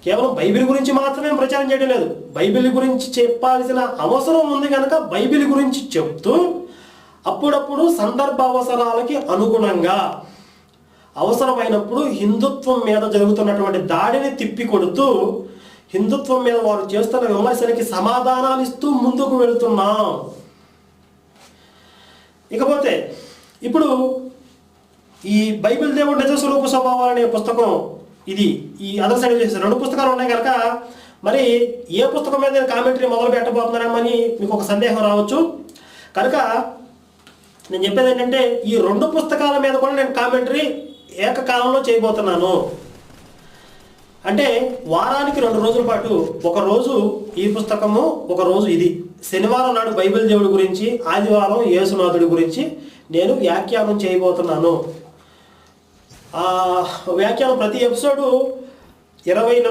కేవలం బైబిల్ గురించి మాత్రమే ప్రచారం చేయడం లేదు, బైబిల్ గురించి చెప్పాల్సిన అవసరం ఉంది కనుక బైబిల్ గురించి చెప్తూ అప్పుడప్పుడు సందర్భ అవసరాలకి అనుగుణంగా అవసరమైనప్పుడు హిందుత్వం మీద జరుగుతున్నటువంటి దాడిని తిప్పికొడుతూ హిందుత్వం మీద వారు చేస్తున్న విమర్శలకి సమాధానాలు ఇస్తూ ముందుకు వెళుతున్నాం. ఇకపోతే ఇప్పుడు ఈ బైబిల్ దేవుడు నిజ స్వరూప స్వభావాలు అనే పుస్తకం, ఇది ఈ అదర్ సైడ్ చేసే 2 పుస్తకాలు ఉన్నాయి కనుక మరి ఏ పుస్తకం మీద నేను కామెంటరీ మొదలు పెట్టబోతున్నానని మీకు ఒక సందేహం రావచ్చు. కనుక నేను చెప్పేది ఏంటంటే ఈ 2 పుస్తకాల మీద కూడా నేను కామెంటరీ ఏకకాలంలో చేయబోతున్నాను. అంటే వారానికి 2 రోజుల పాటు, ఒక రోజు ఈ పుస్తకము, ఒక రోజు ఇది. శనివారం నాడు బైబిల్ దేవుడి గురించి, ఆదివారం యేసునాథుడి గురించి నేను వ్యాఖ్యానం చేయబోతున్నాను. వ్యాఖ్యానం ప్రతి ఎపిసోడు 20